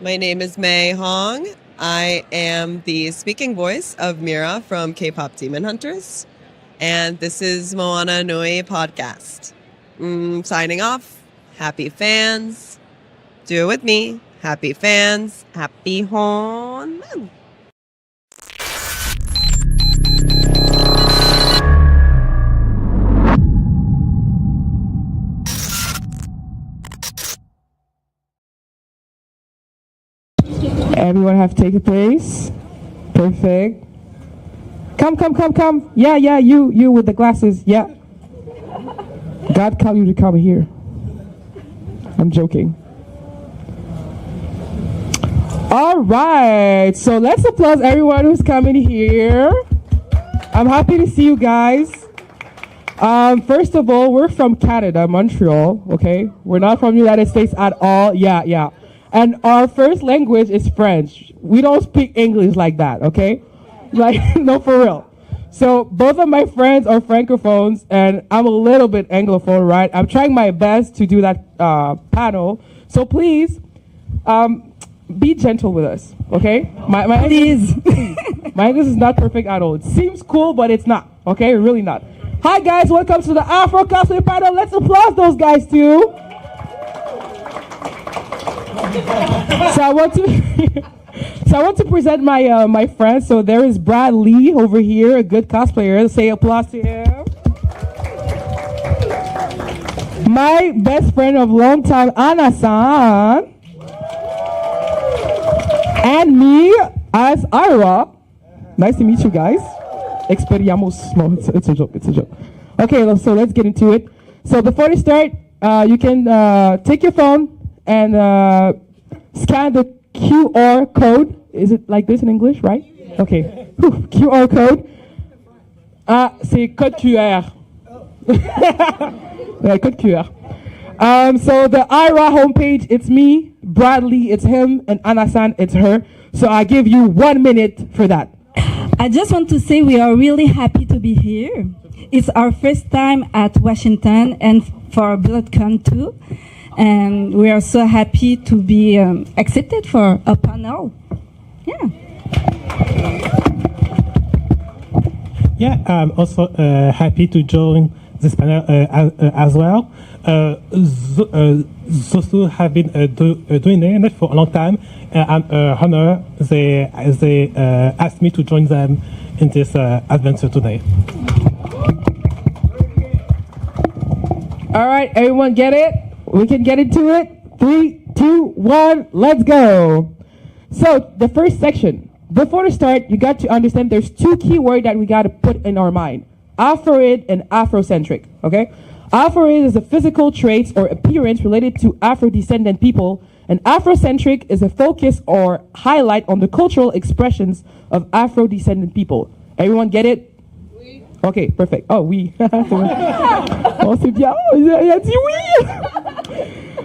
My name is May Hong. I am the speaking voice of Mira from K-pop Demon Hunters. And this is Moana Nui podcast. Signing off. Happy fans. Do it with me. Happy fans. Happy Hon. Everyone have taken place. Perfect. Come. Yeah, you with the glasses. Yeah. God called you to come here. I'm joking. All right. So let's applaud everyone who's coming here. I'm happy to see you guys. First of all, we're from Canada, Montreal. Okay. We're not from the United States at all. Yeah. And our first language is French. We don't speak English like that, okay? Like, no, for real. So both of my friends are francophones, and I'm a little bit anglophone, right? I'm trying my best to do that panel. So please, be gentle with us, okay? My English, my English is not perfect at all. It seems cool, but it's not, okay? Really not. Hi, guys. Welcome to the Afro-cosplay panel. Let's applaud those guys, too. So I want to present my my friends. So there is Brad Lee over here, a good cosplayer. Say applause to him. My best friend of long time, Anna-san. And me as Ira. Nice to meet you guys. Experiamos. No, it's a joke. Okay, so let's get into it. So before we start, you can take your phone and scan the QR code. Is it like this in English, right? Yeah. Okay. QR code. C'est code QR. Code QR. So the IRA homepage, it's me, Bradley, it's him, and Anna-san, it's her. So I give you 1 minute for that. I just want to say we are really happy to be here. It's our first time at Washington and for BlerDCon too. And we are so happy to be accepted for a panel. Yeah, I'm also happy to join this panel as well. Zosu have been doing it for a long time, and I'm honored they asked me to join them in this adventure today. All right, everyone get it? We can get into it. 3, 2, 1, let's go. So the first section. Before we start, you got to understand there's 2 key words that we got to put in our mind. Afroid and Afrocentric, okay? Afroid is a physical traits or appearance related to Afro-descendant people, and Afrocentric is a focus or highlight on the cultural expressions of Afro-descendant people. Everyone get it? Oui. Okay, perfect. Oh, oui. Oh, c'est bien. Il a dit oui.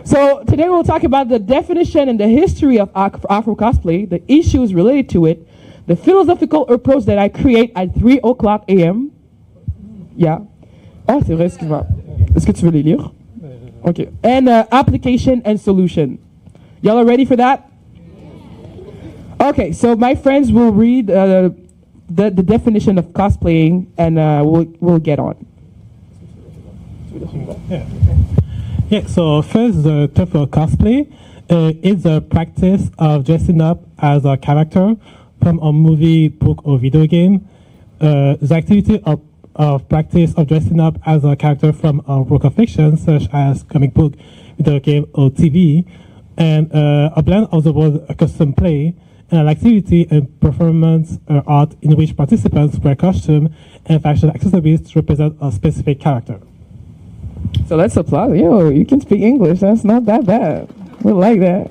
So today we'll talk about the definition and the history of Afro-cosplay, the issues related to it, the philosophical approach that I create at 3 o'clock a.m. Yeah. Oh, c'est vrai, excuse-moi. Est-ce que tu veux les lire? Okay. And application and solution. Y'all are ready for that? Okay, so my friends will read the definition of cosplaying, and we'll get on. Yeah, so first, the term for cosplay is the practice of dressing up as a character from a movie, book, or video game. The activity of practice of dressing up as a character from a work of fiction, such as comic book, video game, or TV, and a blend of the word custom play, and an activity and performance art in which participants wear costume and fashion accessories to represent a specific character. So let's applaud. Yo, you can speak English. That's not that bad. We like that.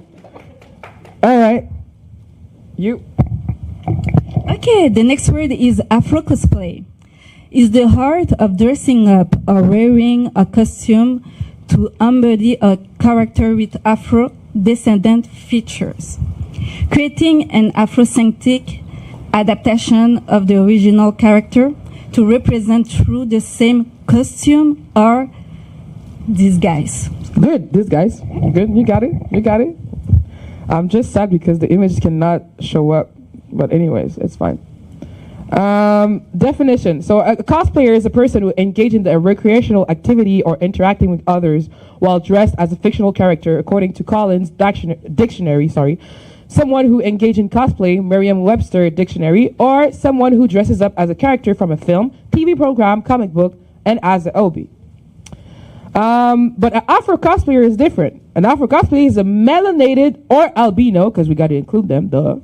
All right. You. Okay, the next word is Afro-cosplay. It's the art of dressing up or wearing a costume to embody a character with Afro-descendant features, creating an Afrocentric adaptation of the original character to represent through the same costume or disguise. Good, disguise. Good, you got it. I'm just sad because the images cannot show up. But anyways, it's fine. Definition. So a cosplayer is a person who engages in a recreational activity or interacting with others while dressed as a fictional character, according to Collins Dictionary. Someone who engages in cosplay, Merriam-Webster Dictionary, or someone who dresses up as a character from a film, TV program, comic book, and as a hobby. But an Afro-cosplayer is different. An Afro-cosplayer is a melanated or albino, because we got to include them, duh,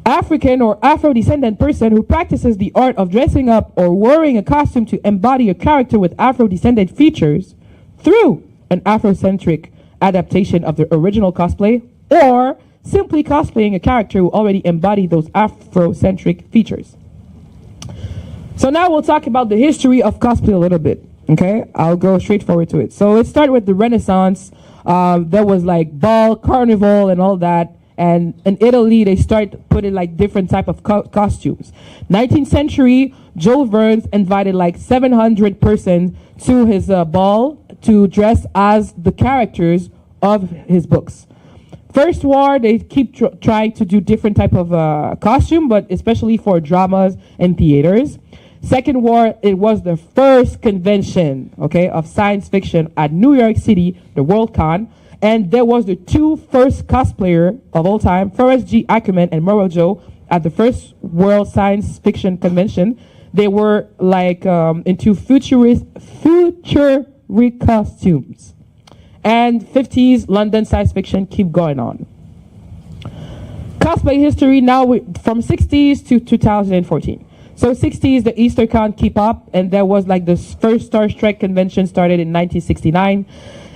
African or Afro-descendant person who practices the art of dressing up or wearing a costume to embody a character with Afro-descendant features through an Afrocentric adaptation of the original cosplay, or simply cosplaying a character who already embodied those Afrocentric features. So now we'll talk about the history of cosplay a little bit. Okay, I'll go straight forward to it. So let's start with the Renaissance. There was like ball, carnival, and all that. And in Italy, they start putting like different type of costumes. 19th century, Jules Verne invited like 700 persons to his ball to dress as the characters of his books. First war, they keep trying to do different type of costume, but especially for dramas and theaters. Second war, it was the first convention, okay, of science fiction at New York City, the Worldcon, and there was the two first cosplayer of all time, Forrest G. Ackerman and Moro Joe, at the first World Science Fiction Convention. They were like into futuristic costumes. And 50s London science fiction keep going on. Cosplay history now from 60s to 2014. So 60s, the EasterCon keep up, and there was like the first Star Trek convention started in 1969.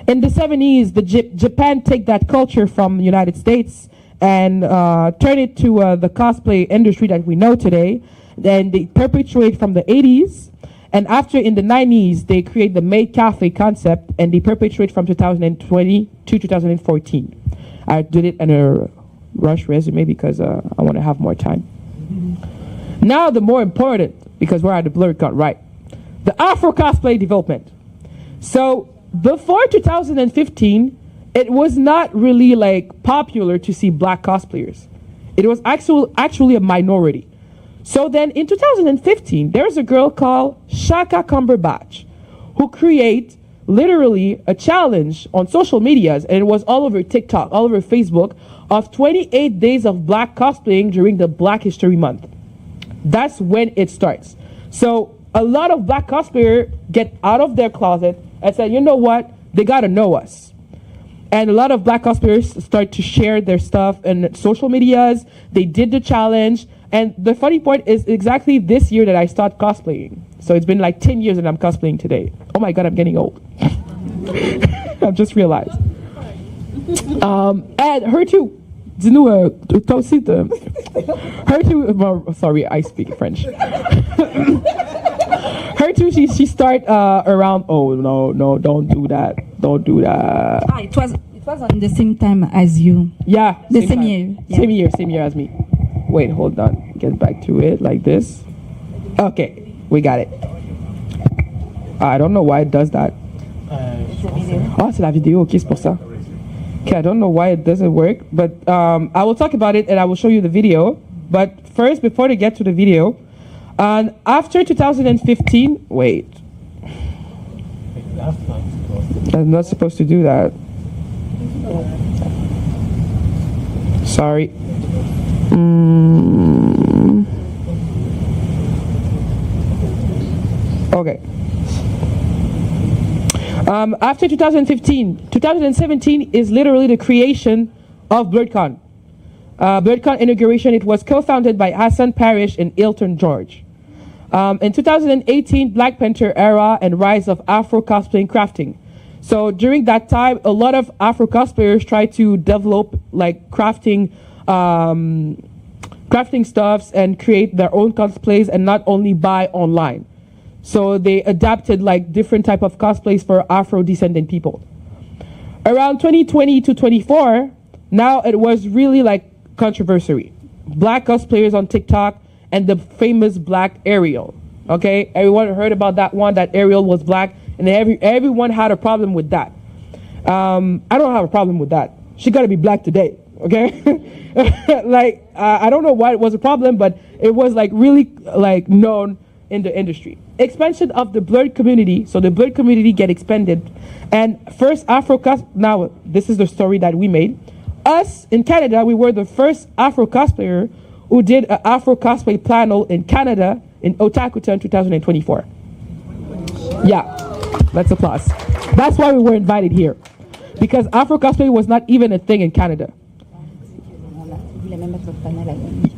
In the 70s, Japan take that culture from the United States and turn it to the cosplay industry that we know today. Then they perpetuate from the 80s. And after in the 90s, they create the Maid Cafe concept, and they perpetuate from 2020 to 2014. I did it in a rush resume because I want to have more time. Now the more important, because we're at the BlerDCon, right? The Afro-cosplay development. So before 2015, it was not really like popular to see black cosplayers. It was actually a minority. So then in 2015, there's a girl called Shaka Cumberbatch who create literally a challenge on social medias, and it was all over TikTok, all over Facebook, of 28 days of black cosplaying during the Black History Month. That's when it starts. So a lot of black cosplayers get out of their closet and say, you know what, they gotta know us. And a lot of black cosplayers start to share their stuff in social medias. They did the challenge. And the funny point is exactly this year that I started cosplaying. So it's been like 10 years that I'm cosplaying today. Oh my God, I'm getting old. I've just realized. And her too. Dis-nous, toi aussi, her too, sorry, I speak French. Her too, she start around, oh no, don't do that. It was on the same time as you. Yeah. The same year. Yeah. Same year as me. Wait, hold on. Get back to it like this. Okay, we got it. I don't know why it does that. C'est la vidéo, ok, c'est pour ça. Okay, I don't know why it doesn't work, but I will talk about it and I will show you the video. But first, before they get to the video, after 2015, wait. I'm not supposed to do that. Sorry. Okay. After 2015, 2017 is literally the creation of BlerDCon. BlerDCon inauguration, it was co-founded by Hassan Parrish and Hilton George. In 2018, Black Panther era and rise of Afro-cosplay and crafting. So during that time, a lot of Afro-cosplayers tried to develop like crafting stuffs and create their own cosplays and not only buy online. So they adapted like different type of cosplays for Afro-descendant people. Around 2020 to 24, now it was really like controversy. Black cosplayers on TikTok and the famous black Ariel. Okay, everyone heard about that one, that Ariel was black, and everyone had a problem with that. I don't have a problem with that. She gotta be black today. Okay, like I don't know why it was a problem, but it was like really like known in the industry. Expansion of the blerd community, so the blerd community get expanded, and first now this is the story that we made. Us in Canada, we were the first Afro-cosplayer who did an Afro-cosplay panel in Canada in Otakuthon 2024. Yeah, let's applause. That's why we were invited here, because Afro-cosplay was not even a thing in Canada.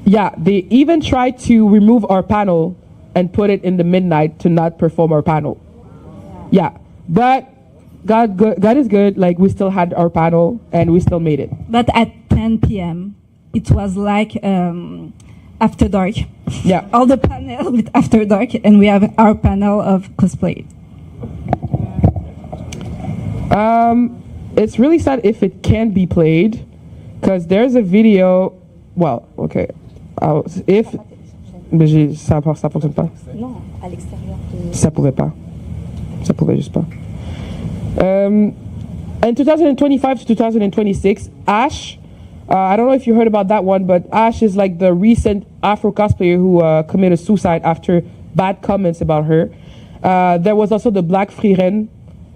Yeah, they even tried to remove our panel and put it in the midnight to not perform our panel. Yeah, but God is good. Like, we still had our panel and we still made it. But at 10 p.m., it was like after dark. Yeah. All the panel with after dark, and we have our panel of cosplay. It's really sad if it can be played, because there's a video. Well, okay. If mais ça fonctionne pas. Non, à l'extérieur de... Ça pouvait pas. Ça pouvait juste pas. In 2025 to 2026, Ash, I don't know if you heard about that one, but Ash is like the recent Afro-cosplayer who committed suicide after bad comments about her. There was also the Black Freeren.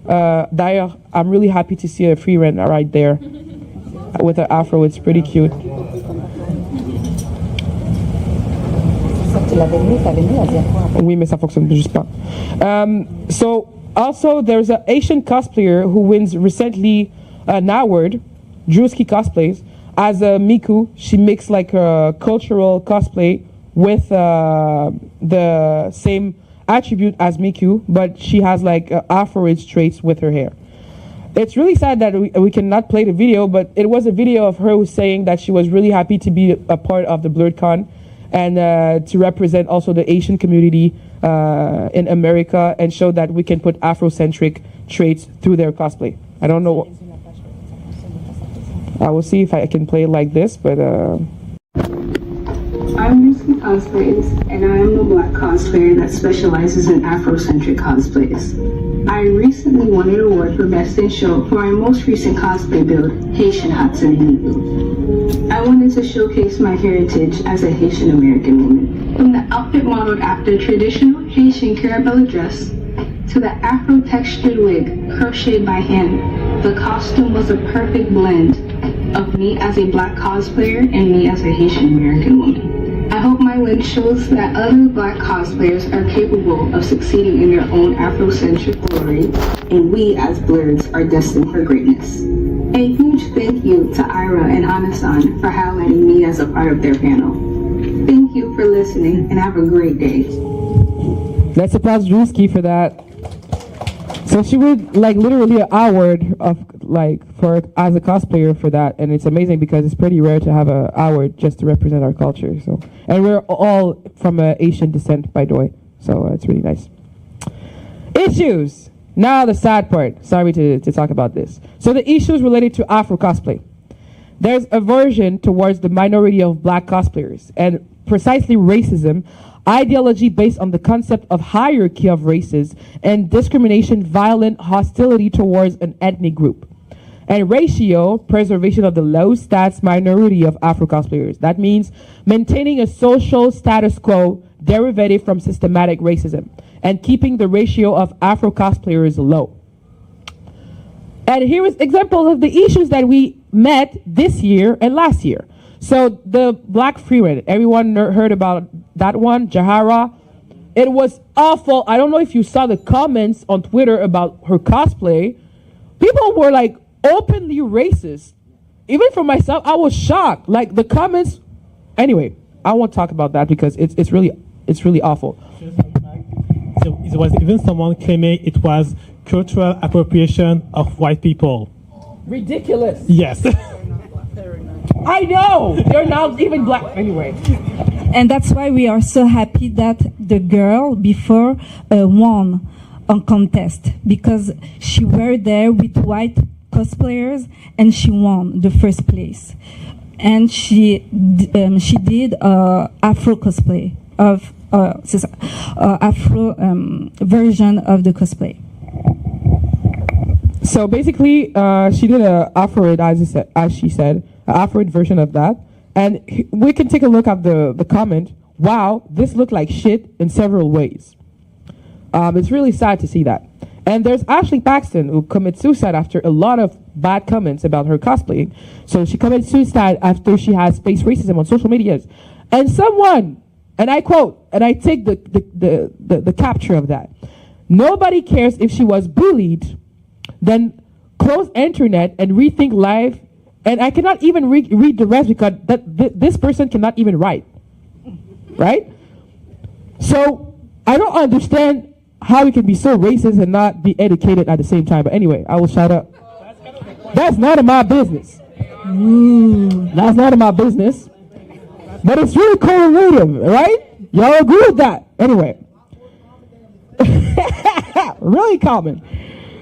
D'ailleurs, I'm really happy to see a Freeren right there with an afro. It's pretty cute. Oui, mais ça fonctionne juste pas. So also there's an Asian cosplayer who wins recently an award, Drewski Cosplays, as a Miku. She makes like a cultural cosplay with the same attribute as Miku, but she has like Afroid traits with her hair. It's really sad that we cannot play the video, but it was a video of her saying that she was really happy to be a part of the BlerDCon and to represent also the Asian community in America and show that we can put Afrocentric traits through their cosplay. I don't know. I will see if I can play it like this, but... I'm Risky Cosplays, and I am a Black cosplayer that specializes in Afrocentric cosplays. I recently won an award for Best in Show for my most recent cosplay build, Haitian Hatsune Miku. I wanted to showcase my heritage as a Haitian American woman. From the outfit modeled after traditional Haitian Carabella dress to the Afro-textured wig crocheted by hand, the costume was a perfect blend of me as a Black cosplayer and me as a Haitian American woman. I hope my win shows that other Black cosplayers are capable of succeeding in their own Afrocentric glory, and we as Blerds are destined for greatness. A huge thank you to Ira and Hana-san for highlighting me as a part of their panel. Thank you for listening, and have a great day. Let's applaud Drewski for that. So she would like literally an award of like for as a cosplayer for that, and it's amazing because it's pretty rare to have an award just to represent our culture. So, and we're all from Asian descent, by the way. So it's really nice. Issues. Now the sad part. Sorry to talk about this. So the issues related to Afro-cosplay. There's aversion towards the minority of Black cosplayers, and precisely racism, ideology based on the concept of hierarchy of races, and discrimination, violent hostility towards an ethnic group. And ratio, preservation of the low stats minority of Afro-cosplayers. That means maintaining a social status quo derivative from systematic racism and keeping the ratio of Afro-cosplayers low. And here is examples of the issues that we met this year and last year. So the Black Freeman, everyone heard about that one, Jahara. It was awful. I don't know if you saw the comments on Twitter about her cosplay. People were like openly racist. Even for myself, I was shocked. Like the comments. Anyway, I won't talk about that because it's really awful. So it was even someone claiming it was cultural appropriation of white people. Ridiculous. Yes. I know. They're not even Black. Anyway. And that's why we are so happy that the girl before won a contest, because she were there with white cosplayers and she won the first place. And she did Afro cosplay of Afro version of the cosplay. So basically, she did a Afroid, as she said, an Afroid version of that. And we can take a look at the comment. Wow, this looked like shit in several ways. It's really sad to see that. And there's Ashley Paxton, who commits suicide after a lot of bad comments about her cosplaying. So she commits suicide after she has faced racism on social medias. And someone, and I quote, and I take the capture of that. Nobody cares if she was bullied, then close internet and rethink life. And I cannot even read the rest because this person cannot even write. Right? So I don't understand how you can be so racist and not be educated at the same time. But anyway, I will shut up. That's none of my business. That's none of my business. But it's really correlative, right? Y'all agree with that? Anyway. Really common.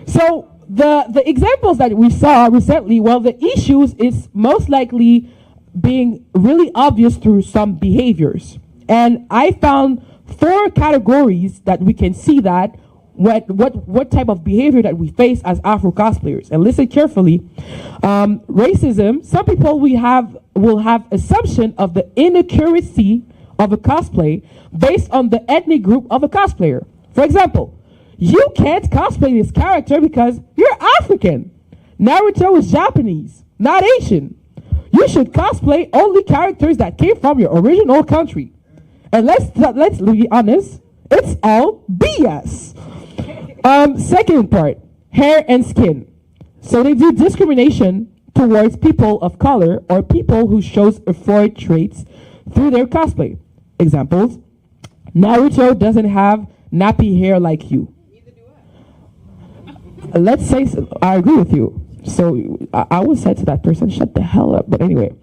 So the examples that we saw recently, well, the issues is most likely being really obvious through some behaviors. And I found 4 categories that we can see that what type of behavior that we face as Afro-cosplayers. And listen carefully. Racism, some people will have assumption of the inaccuracy of a cosplay based on the ethnic group of a cosplayer. For example, you can't cosplay this character because you're African. Naruto is Japanese, not Asian. You should cosplay only characters that came from your original country. And let's be honest, it's all BS. Second part, hair and skin. So they do discrimination towards people of color or people who shows Afro traits through their cosplay. Examples, Naruto doesn't have nappy hair like you. Let's say, I agree with you. So I would say to that person, shut the hell up. But anyway,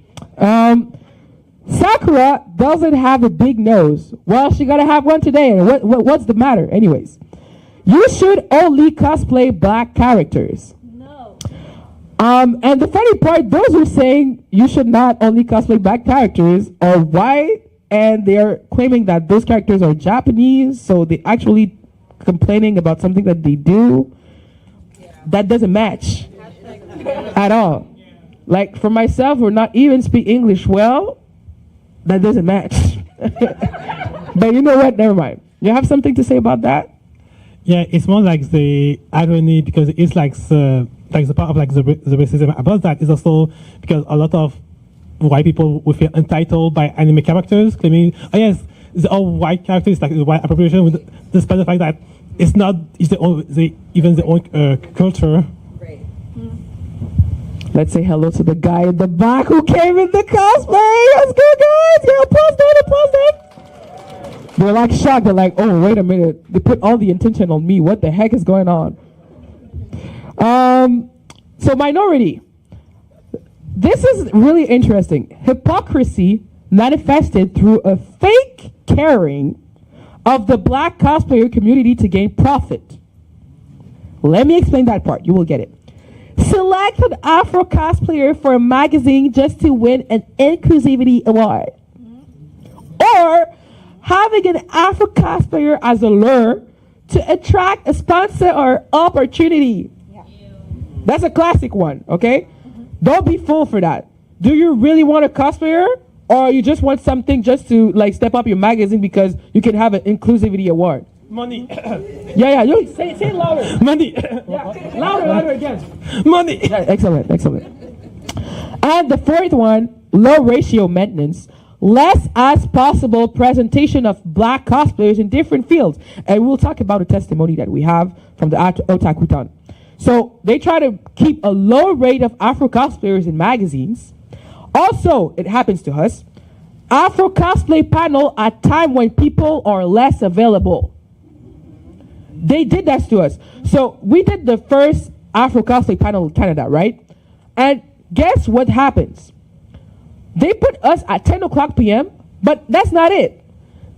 Sakura doesn't have a big nose. Well, she gotta have one today. And what's the matter? Anyways, you should only cosplay black characters. No. And the funny part, those who are saying you should not only cosplay black characters are white, and they're claiming that those characters are Japanese, so they actually complaining about something that they do. That doesn't match at all. Like for myself, who not even speak English well, that doesn't match. But you know what? Never mind. You have something to say about that? Yeah, it's more like the irony because it's like the part of like the racism about that is also because a lot of white people will feel entitled by anime characters, claiming, oh yes, the all white characters like the white appropriation, despite the fact that it's not it's even the own culture. Right. Let's say hello to the guy in the back who came in the cosplay. Let's go, guys. Yeah, applause that. They're like shocked. They're like, oh, wait a minute. They put all the attention on me. What the heck is going on? So minority. This is really interesting. Hypocrisy manifested through a fake caring of the black cosplayer community to gain profit. Let me explain that part. You will get it. Select an Afro cosplayer for a magazine just to win an inclusivity award. Or having an Afro cosplayer as a lure to attract a sponsor or opportunity. That's a classic one, okay? Don't be fooled for that. Do you really want a cosplayer, or you just want something just to like step up your magazine because you can have an inclusivity award? Money. Yeah. You say it louder. Money. Yeah. Louder again. Money. Yeah, excellent. And the fourth one, low ratio maintenance. Less as possible presentation of black cosplayers in different fields. And we'll talk about a testimony that we have from the Otakuthon. So they try to keep a low rate of Afro cosplayers in magazines. Also, it happens to us, Afro cosplay panel at time when people are less available. They did that to us. So we did the first Afro cosplay panel in Canada, right? And guess what happens? They put us at 10 o'clock p.m., but that's not it.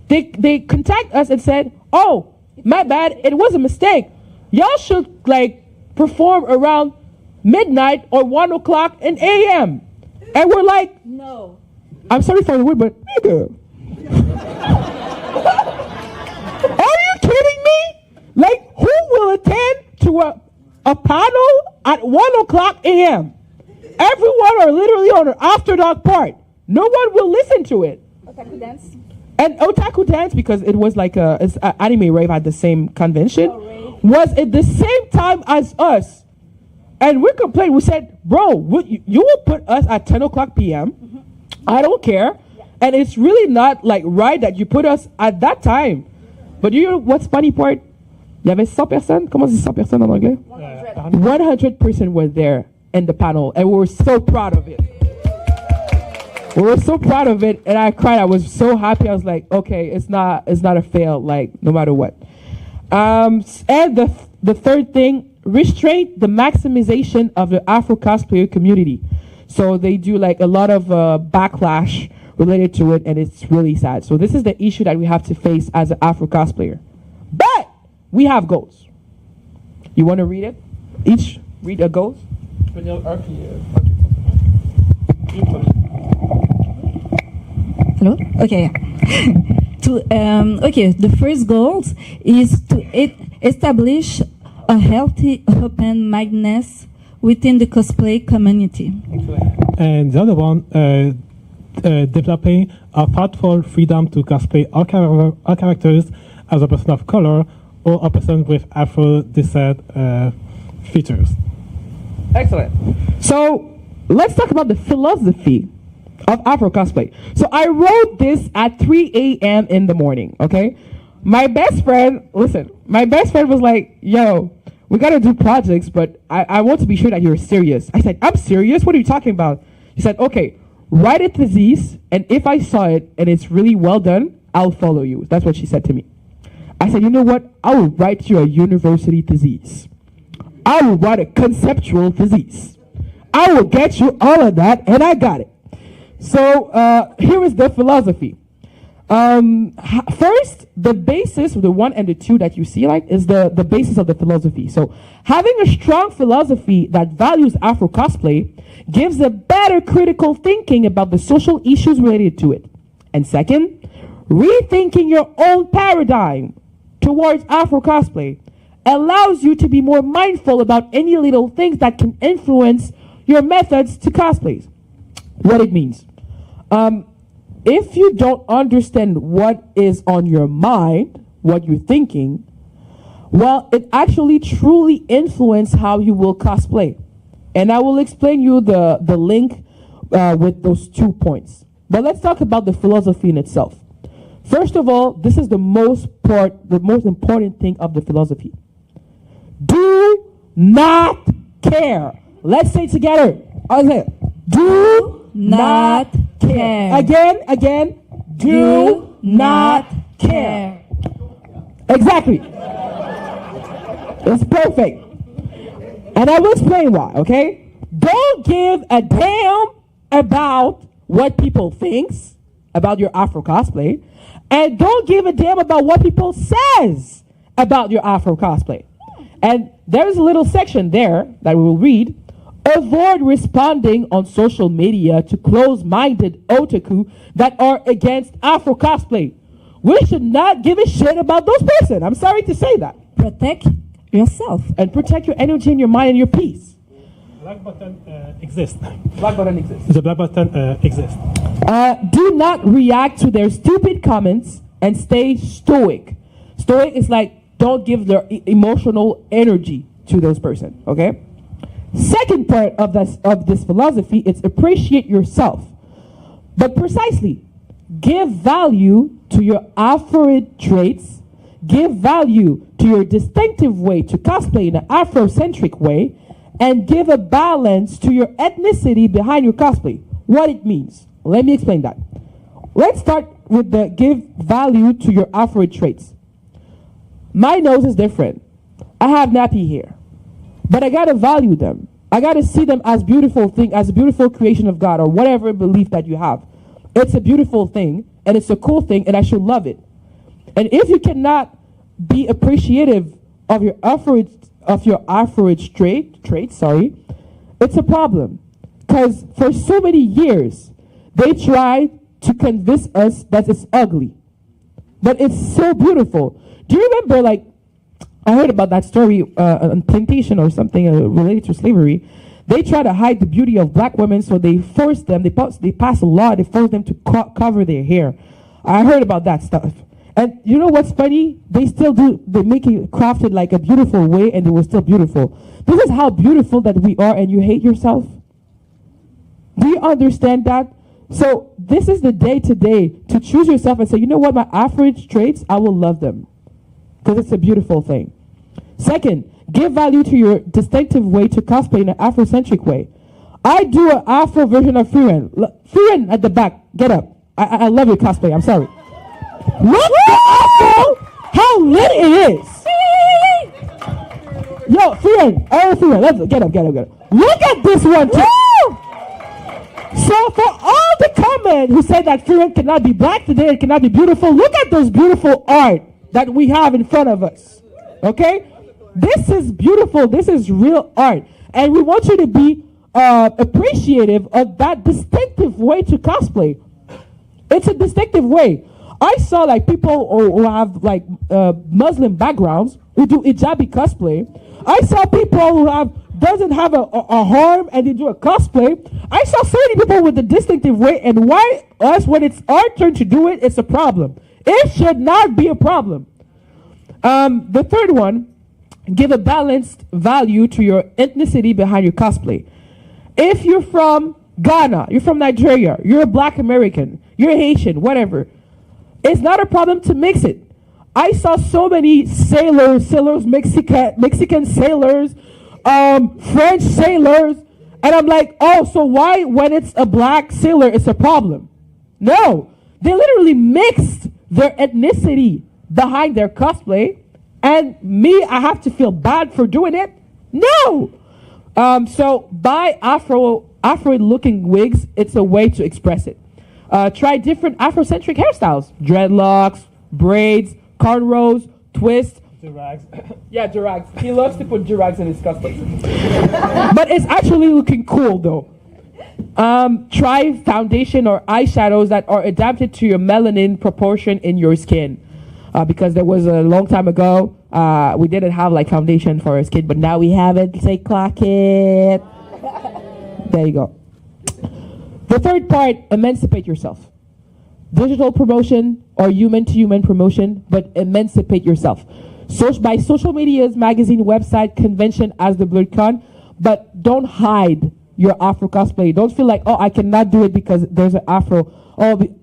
They contact us and said, oh, my bad, it was a mistake. Y'all should like perform around midnight or 1 o'clock in a.m. And we're like, No. I'm sorry for the word, but nigga. Are you kidding me? Like, who will attend to a panel at 1:00 a.m. Everyone are literally on an after dark part. No one will listen to it. Otaku dance. And Otaku Dance, because it was like it's a anime rave at the same convention, Oh, was at the same time as us. And we complained. We said, bro, you will put us at 10:00 p.m. I don't care. Yeah. And it's really not like right that you put us at that time. But you know what's funny part? Il y avait 100 personnes. Comment on dit 100 personnes en anglais? 100% were there in the panel. And we were so proud of it. We were so proud of it, and I cried. I was so happy. I was like, okay, it's not a fail, like, no matter what. And the third thing, restraint the maximization of the Afro-cosplayer community. So they do like a lot of backlash related to it, and it's really sad. So this is the issue that we have to face as an Afro-cosplayer. But we have goals. You want to read it? Each read a goal? Hello? Okay. The first goal is to establish a healthy open-mindedness within the cosplay community. And the other one, developing a thoughtful freedom to cosplay all characters as a person of color or a person with Afro-descent features. Excellent. So let's talk about the philosophy of Afro-cosplay. So I wrote this at 3 a.m. in the morning, okay? My best friend was like, yo, we got to do projects, but I want to be sure that you're serious. I said, I'm serious? What are you talking about? He said, okay, write a thesis, and if I saw it and it's really well done, I'll follow you. That's what she said to me. I said, you know what? I will write you a university thesis. I will write a conceptual thesis. I will get you all of that, and I got it. So here is the philosophy. First, the basis, the 1 and the 2 that you see, like, is the basis of the philosophy. So having a strong philosophy that values Afro-cosplay gives a better critical thinking about the social issues related to it. And second, rethinking your own paradigm towards Afro-cosplay allows you to be more mindful about any little things that can influence your methods to cosplays. What it means. If you don't understand what is on your mind, what you're thinking, well, it actually truly influences how you will cosplay. And I will explain you the link with those 2 points. But let's talk about the philosophy in itself. First of all, this is the most important thing of the philosophy. Do not care. Let's say it together. Okay. Do not care. Again. Do not care. Exactly. It's perfect. And I will explain why, okay? Don't give a damn about what people think about your Afro-cosplay, and don't give a damn about what people says about your Afro-cosplay. And there's a little section there that we will read. Avoid responding on social media to close-minded otaku that are against Afro-cosplay. We should not give a shit about those person. I'm sorry to say that. Protect yourself. And protect your energy and your mind and your peace. Black button exists. Black button exists. The black button exists. Do not react to their stupid comments and stay stoic. Stoic is like, don't give their emotional energy to those person, okay? Second part of this philosophy is appreciate yourself. But precisely, give value to your Afro traits, give value to your distinctive way to cosplay in an Afrocentric way, and give a balance to your ethnicity behind your cosplay. What it means. Let me explain that. Let's start with the give value to your Afro traits. My nose is different. I have nappy hair. But I gotta value them. I gotta see them as beautiful thing, as a beautiful creation of God, or whatever belief that you have. It's a beautiful thing, and it's a cool thing, and I should love it. And if you cannot be appreciative of your Afro traits, it's a problem. Because for so many years, they tried to convince us that it's ugly. But it's so beautiful. Do you remember, like, I heard about that story on plantation or something related to slavery. They try to hide the beauty of black women, so they force them. They pass a law. They force them to cover their hair. I heard about that stuff. And you know what's funny? They still do. They make it crafted like a beautiful way, and it was still beautiful. This is how beautiful that we are, and you hate yourself. Do you understand that? So this is the day today to choose yourself and say, you know what, my average traits, I will love them because it's a beautiful thing. Second, give value to your distinctive way to cosplay in an Afrocentric way. I do an Afro version of Firen. Firen at the back, get up. I love your cosplay, I'm sorry. Look at how lit it is. Yo, Firen, let's get up. Look at this one too. So for all the comment who said that Firen cannot be black today, it cannot be beautiful, look at those beautiful art that we have in front of us. Okay? This is beautiful. This is real art. And we want you to be appreciative of that distinctive way to cosplay. It's a distinctive way. I saw like people who have like Muslim backgrounds who do hijabi cosplay. I saw people who doesn't have a arm and they do a cosplay. I saw so many people with a distinctive way, and why us when it's our turn to do it, it's a problem. It should not be a problem. The third one, give a balanced value to your ethnicity behind your cosplay. If you're from Ghana, you're from Nigeria, you're a black American, you're Haitian, whatever, it's not a problem to mix it. I saw so many sailors, Mexican sailors, French sailors, and I'm like, oh, so why when it's a black sailor it's a problem? No, they literally mixed their ethnicity behind their cosplay, and me, I have to feel bad for doing it? No. So buy Afro-looking wigs. It's a way to express it. Try different Afrocentric hairstyles: dreadlocks, braids, cornrows, twists. Durags. Yeah, durags. He loves to put durags in his cosplay. But it's actually looking cool though. Try foundation or eyeshadows that are adapted to your melanin proportion in your skin. Because there was a long time ago, we didn't have like foundation for our skin, but now we have it. Say clock it. There you go. The third part, emancipate yourself. Digital promotion or human-to-human promotion, but emancipate yourself. By social medias, magazine, website, convention as the BlerDCon, but don't hide your Afro cosplay. Don't feel like, oh, I cannot do it because there's an Afro.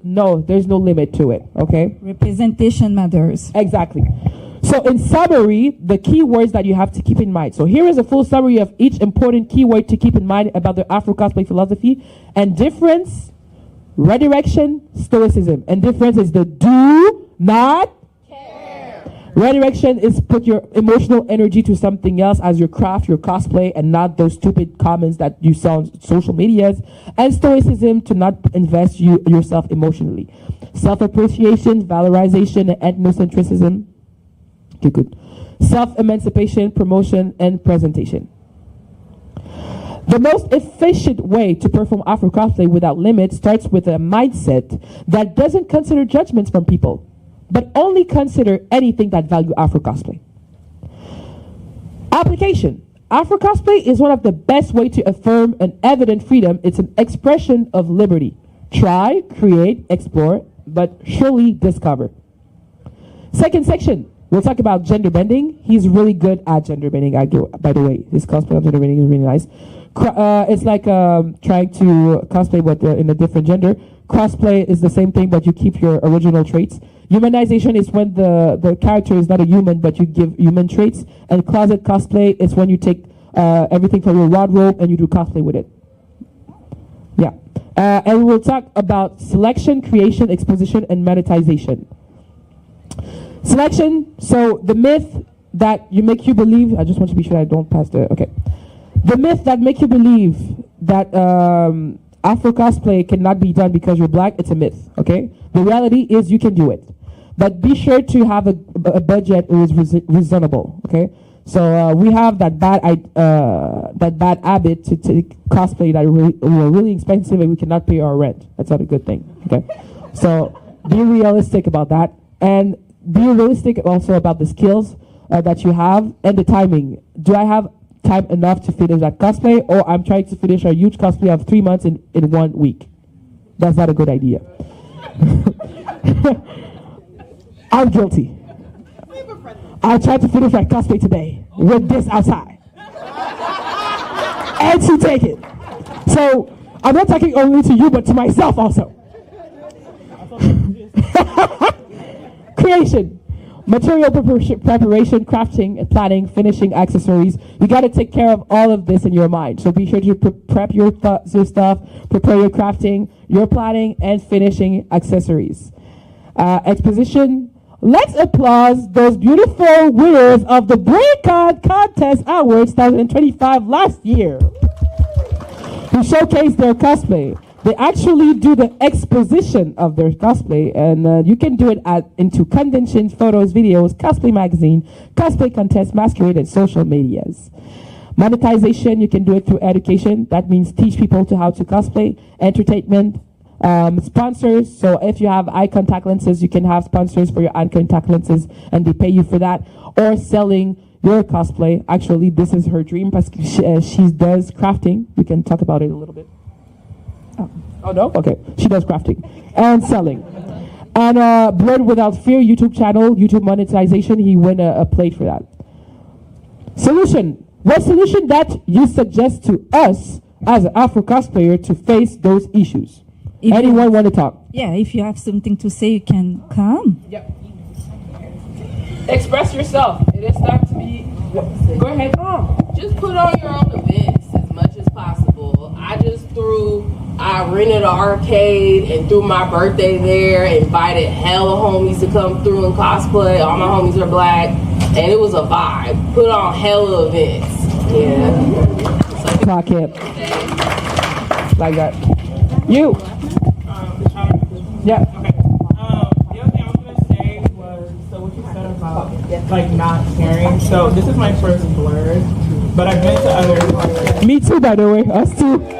No, there's no limit to it, okay? Representation matters. Exactly. So in summary, the keywords that you have to keep in mind. So here is a full summary of each important keyword to keep in mind about the Afro cosplay philosophy. And difference, redirection, stoicism. And difference is the do not care. Redirection is put your emotional energy to something else as your craft, your cosplay, and not those stupid comments that you saw on social medias. And stoicism, to not invest yourself emotionally. Self-appreciation, valorization, and ethnocentrism. Okay, good. Self-emancipation, promotion, and presentation. The most efficient way to perform Afro cosplay without limits starts with a mindset that doesn't consider judgments from people, but only consider anything that value Afro cosplay. Application. Afro cosplay is one of the best ways to affirm an evident freedom. It's an expression of liberty. Try, create, explore, but surely discover. Second section. We'll talk about gender bending. He's really good at gender bending, by the way. His cosplay of gender bending is really nice. It's like trying to cosplay but in a different gender. Crossplay is the same thing, but you keep your original traits. Humanization is when the character is not a human, but you give human traits. And closet cosplay is when you take everything from your wardrobe and you do cosplay with it. Yeah. And we'll talk about selection, creation, exposition, and monetization. Selection, so the myth that make you believe, I just want to be sure I don't pass okay. The myth that make you believe that Afro cosplay cannot be done because you're black, it's a myth, okay? The reality is you can do it. But be sure to have a budget that is reasonable, okay? So we have that bad habit to take cosplay that are really expensive and we cannot pay our rent. That's not a good thing, okay? So be realistic about that. And be realistic also about the skills. that you have, and the timing. Do I have time enough to finish that cosplay, or I'm trying to finish a huge cosplay of 3 months in 1 week? That's not a good idea. I'm guilty. I tried to finish my cosplay today with this outside. And to take it. So I'm not talking only to you, but to myself also. Creation. Material preparation, crafting, and planning, finishing, accessories. You got to take care of all of this in your mind. So be sure to prep your stuff, prepare your crafting, your planning, and finishing accessories. Exposition. Let's applaud those beautiful winners of the BlerDCon Contest Awards 2025 last year, who showcased their cosplay. They actually do the exposition of their cosplay, and you can do it into conventions, photos, videos, cosplay magazine, cosplay contests, masquerade, and social medias. Monetization, you can do it through education. That means teach people to how to cosplay. Entertainment, sponsors. So if you have eye contact lenses, you can have sponsors for your eye contact lenses, and they pay you for that. Or selling your cosplay. Actually, this is her dream because she does crafting. We can talk about it a little bit. Oh no? Okay. She does crafting and selling. And Blerd Without Fear YouTube channel, YouTube monetization, he won a plate for that. Solution. What solution that you suggest to us as an Afro-cosplayer to face those issues? Anyone want to talk? Yeah, if you have something to say, you can come. Yep. Express yourself. It is time to be... Go ahead. Just put on your own events as much as possible. I rented an arcade and threw my birthday there, invited hella homies to come through and cosplay. All my homies are black, and it was a vibe. Put on hella events. Yeah. So Clock it. Like that. You. Yeah. Okay. The other thing I was gonna say was, so what you said about like not caring. So this is my first Blerd, but I've been to other. Me too, by the way. Us too. This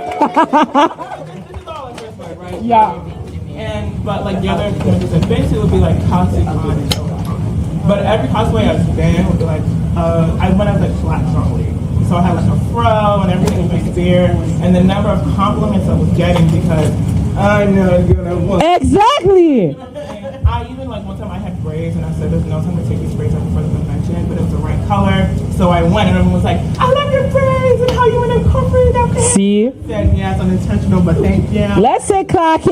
is all our first Blerd, right? Yeah. But like the other conventions I've been to would be like Otakuthon and Otawa. But every cosplay I've been would be like, I went as like flat trolley. So I had like a fro and everything was like there, and the number of compliments I was getting because I know you're gonna want. Exactly. I even like one time I had braids and I said there's no time to take these braids up before the convention, but it was the right color. So I went and everyone was like, I love your braids and how you want to incorporate that. See? I said yes, unintentional, but thank you. Let's say clock it.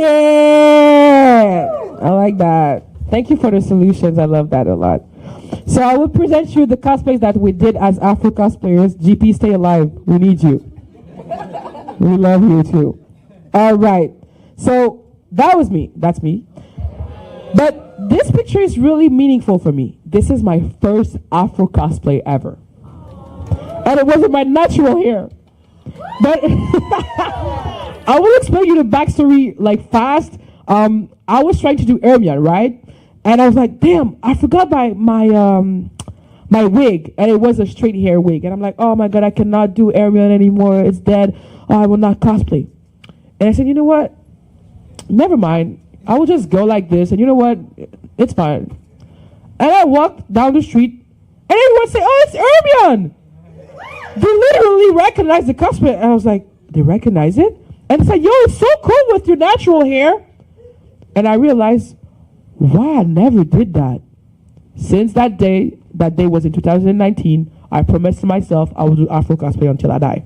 I like that. Thank you for the solutions. I love that a lot. So I will present you the cosplays that we did as Afro-cosplayers. GP, stay alive. We need you. We love you too. All right. So that was me. That's me. But this picture is really meaningful for me. This is my first Afro-cosplay ever. And it wasn't my natural hair. But I will explain you the backstory like fast. I was trying to do Ermion, right? And I was like, damn, I forgot my wig. And it was a straight hair wig. And I'm like, oh my God, I cannot do Ermion anymore. It's dead. Oh, I will not cosplay. And I said, you know what? Never mind. I will just go like this. And you know what? It's fine. And I walked down the street. And everyone said, oh, it's Ermion. They literally recognized the cosplay. And I was like, they recognize it? And it's like, yo, it's so cool with your natural hair. And I realized, why I never did that. Since that day was in 2019, I promised to myself I will do Afro cosplay until I die.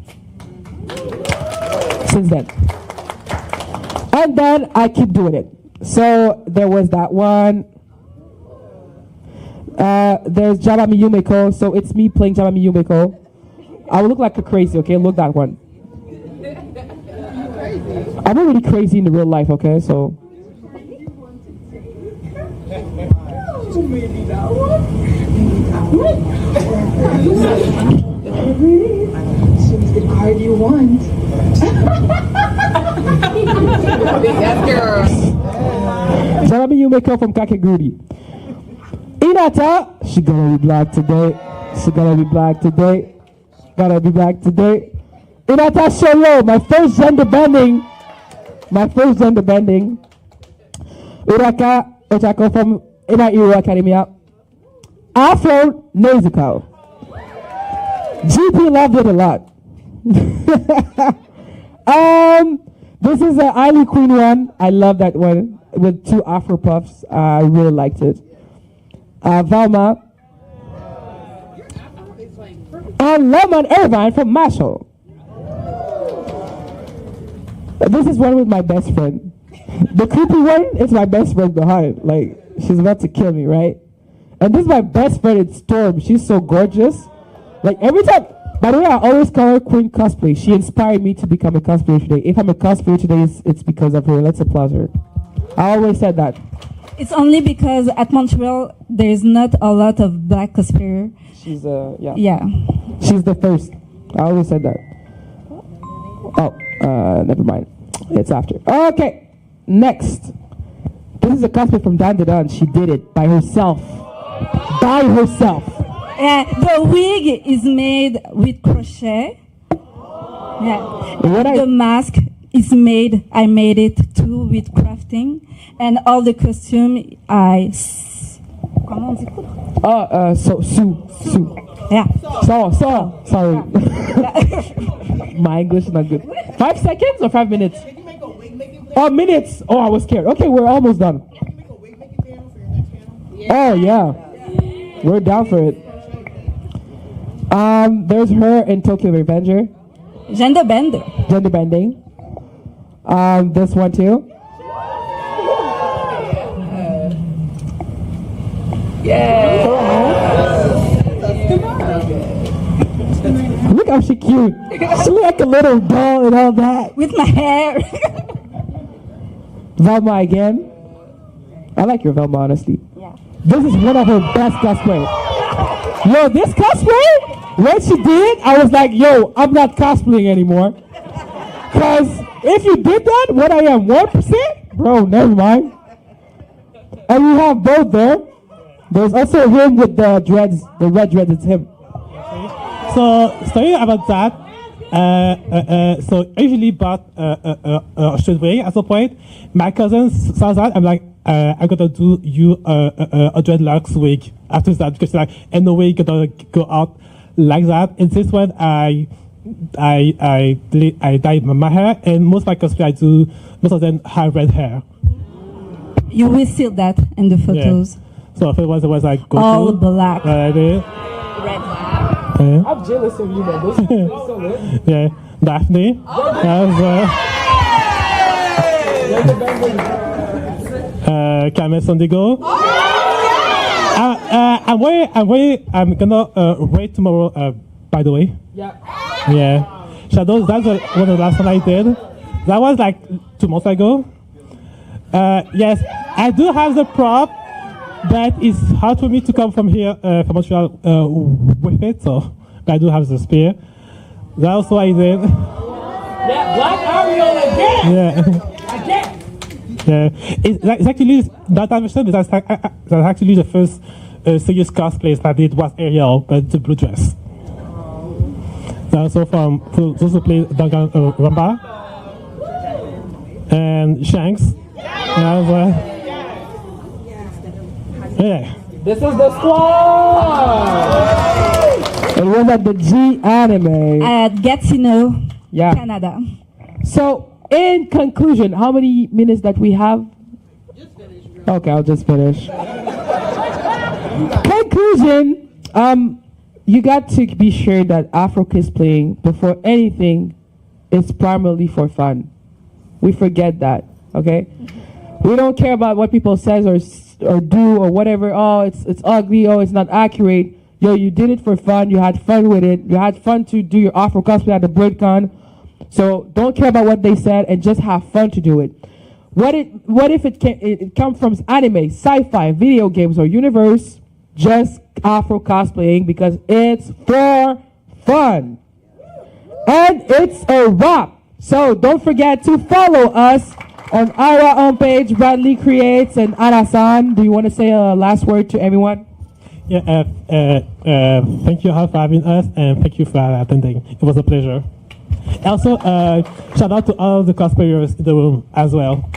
Since then. And then I keep doing it. So there was that one. There's Jabami Yumeko. So it's me playing Jabami Yumeko. I will look like a crazy, okay? Look that one. I'm already crazy in the real life, okay? So. Maybe that one. Choose the card you want. Yes, girl. Jabami Yumeko from Kakeguri. Inata, she gonna be black today. She gonna be black today. Gotta be black today. Inata Solo, my first gender bending. Uraka Otako from Ina Iro Academia. Afro-descendant. GP loved it a lot. This is an Isle Queen one. I love that one with 2 Afro puffs. I really liked it. Velma. And Lemon Irvine from Marshall. This is one with my best friend. The creepy one is my best friend behind. Like, she's about to kill me, right? And this is my best friend, it's Storm. She's so gorgeous. Like, every time, by the way, I always call her Queen Cosplay. She inspired me to become a cosplayer today. If I'm a cosplayer today, it's because of her. Let's applaud her. I always said that. It's only because at Montreal, there's not a lot of black cosplayers. She's, yeah. Yeah. She's the first. I always said that. Oh, never mind. It's after. Okay, next. This is a cosplay from Dan Dadan. She did it by herself. By herself. The wig is made with crochet. Yeah. The mask is made, I made it too with crafting. And all the costume, comment on dit coudre? Sue. Yeah. Sorry. My English is not good. 5 seconds or 5 minutes? Oh, minutes. Oh, I was scared. Okay, we're almost done. Oh, yeah. We're down for it. There's her in Tokyo Revenger. Gender bender. Gender bending. This one too. Look how she cute. She look like a little doll and all that. With my hair. Velma again. I like your Velma, honestly. Yeah. This is one of her best cosplay. Yo, this cosplay, what she did, I was like, yo, I'm not cosplaying anymore. Because if you did that, what I am, 1%? Bro, never mind. And we have both there. There's also him with the dreads, the red dreads, it's him. So, story about that. So I usually bought a streetwear at some point. My cousin saw that. I'm like, I'm gonna do you a dreadlocks wig after that because like, and no way you're gonna go out like that. And this one, I dyed my hair, and most of my cosplay most of them have red hair. You will see that in the photos. Yeah. So if it was like go all black. I did. Red. I'm jealous of you, man. Those are so lit. Yeah, Daphne. Carmen Sandigo. I'm gonna wait tomorrow. By the way. Yeah. Shadows. That's one of the last one I did. That was like 2 months ago. Yes, I do have the prop. But it's hard for me to come from here, from Montreal, with it, so but I do have the spear. That's what I did. Yeah, Black Ariel again! Yeah. Again! Yeah. It's actually not that much, but that's actually the first serious cosplay that I did was Ariel, but the blue dress. Also from those who play Duncan Ramba and Shanks. Yeah. This is the squad! It was at the G Anime. At Gatineau, yeah. Canada. So, in conclusion, how many minutes that we have? Just finish. Okay, I'll just finish. Conclusion, you got to be sure that Afro-cosplaying, before anything, is primarily for fun. We forget that, okay? We don't care about what people says or do or whatever. Oh, it's ugly. Oh, it's not accurate. Yo, you did it for fun. You had fun with it. You had fun to do your Afro-cosplay at the BlerDCon. So don't care about what they said and just have fun to do it. What if it comes from anime, sci-fi, video games, or universe? Just Afro-cosplaying because it's for fun. And it's a wrap. So don't forget to follow us on our homepage, Bradley Creates, and Ana-san. Do you want to say a last word to everyone? Yeah, thank you all for having us, and thank you for attending. It was a pleasure. Also, shout out to all the cosplayers in the room as well.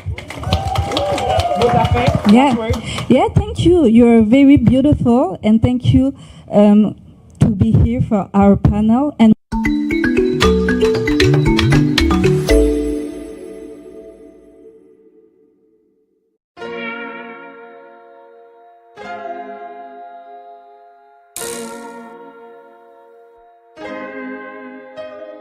Yeah, thank you. thank you. You're very beautiful, and thank you to be here for our panel. And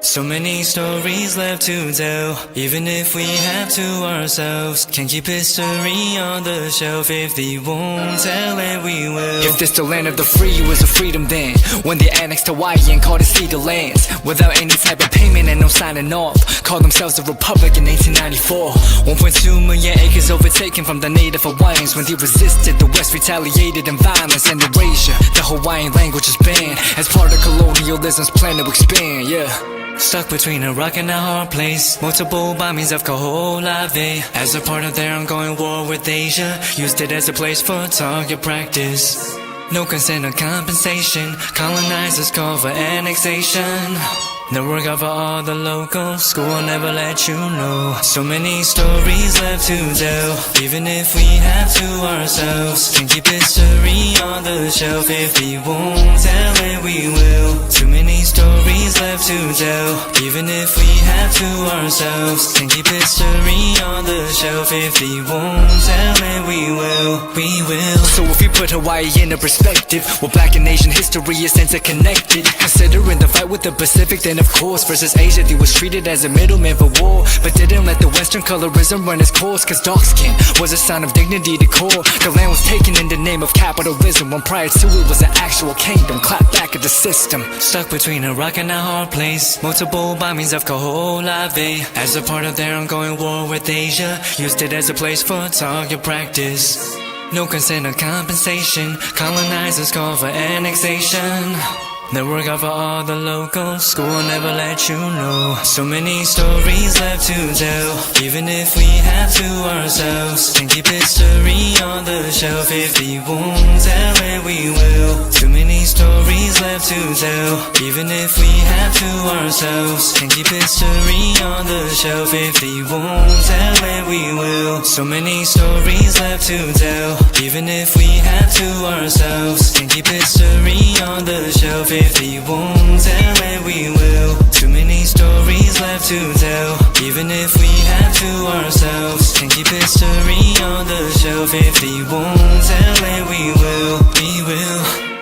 so many stories left to tell, even if we have to ourselves. Can't keep history on the shelf. If they won't tell it, we will. If this the land of the free, it was a freedom then, when they annexed Hawaii and called it cedar lands, without any type of payment and no signing off. Called themselves a republic in 1894. 1.2 million acres overtaken from the native Hawaiians. When they resisted, the West retaliated in violence and erasure. The Hawaiian language is banned as part of colonialism's plan to expand, yeah. Stuck between a rock and a hard place. Multiple bombings of Kaho'olawe as a part of their ongoing war with Asia. Used it as a place for target practice. No consent or compensation. Colonizers call for annexation. The work of all the locals. School will never let you know. So many stories left to tell, even if we have to ourselves. Can keep history on the shelf. If we won't tell it, we will. Too many stories left to tell, even if we have to ourselves. Can keep history on the shelf. If we won't tell it, we will. We will. So if we put Hawaii in a perspective, well, Black and Asian history is interconnected. Considering the fight with the Pacific, then of course versus Asia, they was treated as a middleman for war, but didn't let the Western colorism run its course. Cause dark skin was a sign of dignity to core. The land was taken in the name of capitalism, when prior to it was an actual kingdom. Clap back at the system. Stuck between a rock and a hard place. Multiple bombings of Kaho'olawe as a part of their ongoing war with Asia. Used it as a place for target practice. No consent or compensation. Colonizers call for annexation. The work of all the locals. School will never let you know. So many stories left to tell, even if we have to ourselves. Can keep history on the shelf. If we won't tell it, we will. Too many stories left to tell, even if we have to ourselves. Can keep history on the shelf. If we won't tell it, we will. So many stories left to tell, even if we have to ourselves. Can keep history on the shelf. If we won't tell it, we will. Too many stories left to tell, even if we have to ourselves. Can keep history on the shelf. If we won't tell it, we will. We will.